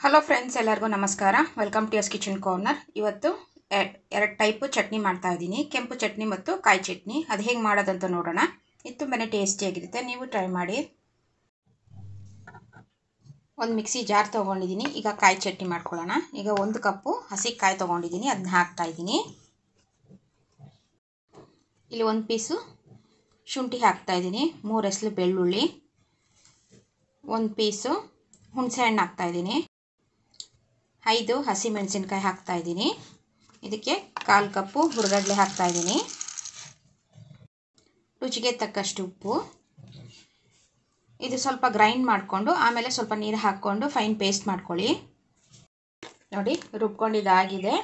Hello friends, ಎಲ್ಲರಿಗೂ ನಮಸ್ಕಾರ. Welcome to S kitchen corner. ಇವತ್ತು ಎರಡು ಟೈಪು ಚಟ್ನಿ ಮಾಡ್ತಾ ಇದ್ದೀನಿ, ಕೆಂಪು ಚಟ್ನಿ ಮತ್ತು ಕಾಯಿ ಚಟ್ನಿ. ಅದು ಹೇಗೆ ಮಾಡೋದಂತ ನೋಡೋಣ. ಇದು ತುಂಬಾ ಟೇಸ್ಟಿಯಾಗಿರುತ್ತೆ, ನೀವು ಟ್ರೈ ಮಾಡಿ. ಒಂದು ಮಿಕ್ಸಿ ಜಾರ್ ತೊಗೊಂಡಿದ್ದೀನಿ. ಈಗ ಕಾಯಿ ಚಟ್ನಿ ಮಾಡ್ಕೊಳ್ಳೋಣ. ಈಗ 1 ಕಪ್ಪು ಹಸಿ ಕಾಯಿ ತೊಗೊಂಡಿದ್ದೀನಿ, ಅದನ್ನ ಹಾಕ್ತಾ ಇದ್ದೀನಿ. ಇಲ್ಲಿ 1 ಪೀಸು ಶುಂಠಿ ಹಾಕ್ತಾ ಇದ್ದೀನಿ, 3 ಎಸಳು ಬೆಳ್ಳುಳ್ಳಿ, 1 ಪೀಸು ಹುಣಸೆ ಹಣ್ಣು ಹಾಕ್ತಾ ಇದ್ದೀನಿ, 5 ಹಸಿ ಮೆಣಸಿನ್ಕಾಯಿ ಹಾಕ್ತಾ ಇದ್ದೀನಿ. ಇದಕ್ಕೆ 1/4 ಕಪ್ಪು ಹುರಿಗಡಲೆ ಹಾಕ್ತಾ ಇದ್ದೀನಿ, ರುಚಿಗೆ ತಕ್ಕಷ್ಟು ಉಪ್ಪು. ಇದು ಸ್ವಲ್ಪ ಗ್ರೈಂಡ್ ಮಾಡಿಕೊಂಡು ಆಮೇಲೆ ಸ್ವಲ್ಪ ನೀರು ಹಾಕ್ಕೊಂಡು ಫೈನ್ ಪೇಸ್ಟ್ ಮಾಡ್ಕೊಳ್ಳಿ. ನೋಡಿ, ರುಬ್ಕೊಂಡಿದ್ದಾಗಿದೆ.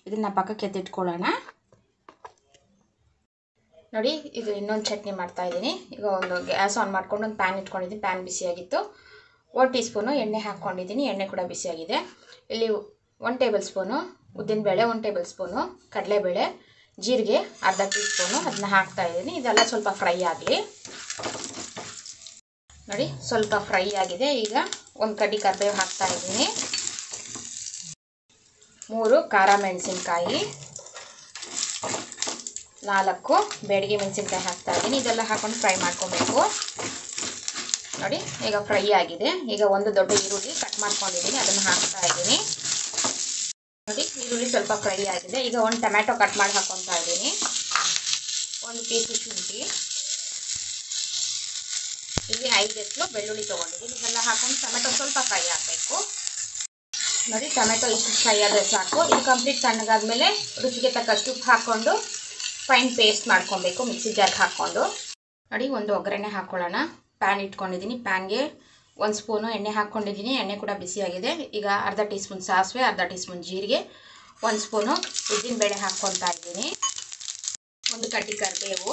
ಇದನ್ನು ಪಕ್ಕಕ್ಕೆ ಎತ್ತಿಟ್ಕೊಳ್ಳೋಣ. ನೋಡಿ, ಇದು ಇನ್ನೊಂದು ಚಟ್ನಿ ಮಾಡ್ತಾ ಇದ್ದೀನಿ. ಈಗ ಒಂದು ಗ್ಯಾಸ್ ಆನ್ ಮಾಡ್ಕೊಂಡು ಒಂದು ಪ್ಯಾನ್ ಇಟ್ಕೊಂಡಿದ್ದೀನಿ. ಪ್ಯಾನ್ ಬಿಸಿಯಾಗಿತ್ತು. 1 ಟೀ ಸ್ಪೂನು ಎಣ್ಣೆ ಹಾಕ್ಕೊಂಡಿದ್ದೀನಿ. ಎಣ್ಣೆ ಕೂಡ ಬಿಸಿಯಾಗಿದೆ. ಇಲ್ಲಿ 1 ಟೇಬಲ್ ಸ್ಪೂನು ಉದ್ದಿನಬೇಳೆ, 1 ಟೇಬಲ್ ಸ್ಪೂನು ಕಡಲೆಬೇಳೆ, ಜೀರಿಗೆ ಅರ್ಧ ಟೀ ಸ್ಪೂನು ಅದನ್ನ ಹಾಕ್ತಾ ಇದ್ದೀನಿ. ಇದೆಲ್ಲ ಸ್ವಲ್ಪ ಫ್ರೈ ಆಗಲಿ. ನೋಡಿ, ಸ್ವಲ್ಪ ಫ್ರೈ ಆಗಿದೆ. ಈಗ 1 ಕಡ್ಡಿ ಕರಿಬೇವು ಹಾಕ್ತಾ ಇದ್ದೀನಿ, 3 ಖಾರ ಮೆಣಸಿನ್ಕಾಯಿ, 4 ಬೇಡಿಗೆ ಮೆಣಸಿನ್ಕಾಯಿ ಹಾಕ್ತಾ ಇದ್ದೀನಿ. ಇದೆಲ್ಲ ಹಾಕೊಂಡು ಫ್ರೈ ಮಾಡ್ಕೊಬೇಕು. ನೋಡಿ, ಈಗ ಫ್ರೈ ಆಗಿದೆ. ಈಗ 1 ದೊಡ್ಡ ಈರುಳ್ಳಿ ಕಟ್ ಮಾಡ್ಕೊಂಡಿದ್ದೀನಿ, ಅದನ್ನು ಹಾಕ್ತಾ ಇದ್ದೀನಿ. ನೋಡಿ, ಈರುಳ್ಳಿ ಸ್ವಲ್ಪ ಫ್ರೈ ಆಗಿದೆ. ಈಗ 1 ಟೊಮ್ಯಾಟೊ ಕಟ್ ಮಾಡಿ ಹಾಕ್ಕೊತಾ ಇದ್ದೀನಿ, 1 ಪೀಸು ಶುಂಠಿ, ಇಲ್ಲಿ 5 ಎಸಳು ಬೆಳ್ಳುಳ್ಳಿ ತೊಗೊಂಡಿದ್ದೀನಿ. ಇದೆಲ್ಲ ಹಾಕೊಂಡು ಟೊಮೆಟೊ ಸ್ವಲ್ಪ ಫ್ರೈ ಆಗಬೇಕು. ನೋಡಿ, ಟೊಮೆಟೊ ಇಷ್ಟು ಫ್ರೈ ಆದರೆ ಸಾಕು. ಇದು ಕಂಪ್ಲೀಟ್ ತಣ್ಣಗಾದ್ಮೇಲೆ ರುಚಿಗೆ ತಕ್ಕಷ್ಟು ಉಪ್ಪು ಹಾಕ್ಕೊಂಡು ಫೈನ್ ಪೇಸ್ಟ್ ಮಾಡ್ಕೊಬೇಕು ಮಿಕ್ಸಿ ಜಾರ್ಗೆ ಹಾಕ್ಕೊಂಡು. ನೋಡಿ, ಒಂದು ಒಗ್ಗರಣೆ ಹಾಕ್ಕೊಳ್ಳೋಣ. ಪ್ಯಾನ್ ಇಟ್ಕೊಂಡಿದ್ದೀನಿ. ಪ್ಯಾನ್ಗೆ 1 ಸ್ಪೂನು ಎಣ್ಣೆ ಹಾಕ್ಕೊಂಡಿದ್ದೀನಿ. ಎಣ್ಣೆ ಕೂಡ ಬಿಸಿಯಾಗಿದೆ. ಈಗ ಅರ್ಧ ಟೀ ಸ್ಪೂನ್ ಸಾಸಿವೆ, ಅರ್ಧ ಟೀ ಸ್ಪೂನ್ ಜೀರಿಗೆ, 1 ಸ್ಪೂನು ಉದ್ದಿನಬೇಳೆ ಹಾಕ್ಕೊತಾ ಇದ್ದೀನಿ, 1 ಕಡ್ಡಿ ಕರಿಬೇವು,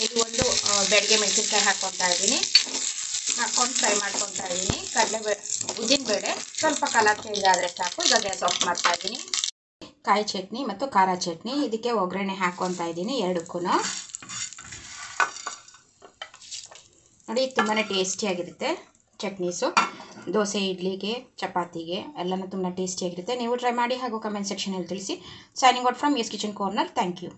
ಇದು 1 ಬೇಡಿಗೆ ಮೆಣಸಿನ್ಕಾಯಿ ಹಾಕ್ಕೊತಾ ಇದ್ದೀನಿ. ಹಾಕ್ಕೊಂಡು ಫ್ರೈ ಮಾಡ್ಕೊತಾ ಇದ್ದೀನಿ. ಉದ್ದಿನಬೇಳೆ ಸ್ವಲ್ಪ ಕಲರ್ ಚೇಂಜ್ ಆದರೆ ಸಾಕು. ಈಗ ಗ್ಯಾಸ್ ಆಫ್ ಮಾಡ್ತಾ ಇದ್ದೀನಿ. ಕಾಯಿ ಚಟ್ನಿ ಮತ್ತು ಖಾರ ಚಟ್ನಿ, ಇದಕ್ಕೆ ಒಗ್ಗರಣೆ ಹಾಕ್ಕೊತಾ ಇದ್ದೀನಿ ಎರಡಕ್ಕೂ. ನೋಡಿ, ತುಂಬಾ ಟೇಸ್ಟಿಯಾಗಿರುತ್ತೆ ಚಟ್ನೀಸು. ದೋಸೆ, ಇಡ್ಲಿಗೆ, ಚಪಾತಿಗೆ ಎಲ್ಲನೂ ತುಂಬ ಟೇಸ್ಟಿಯಾಗಿರುತ್ತೆ. ನೀವು ಟ್ರೈ ಮಾಡಿ ಹಾಗೂ ಕಮೆಂಟ್ ಸೆಕ್ಷನಲ್ಲಿ ತಿಳಿಸಿ. Signing out from S kitchen corner. Thank you.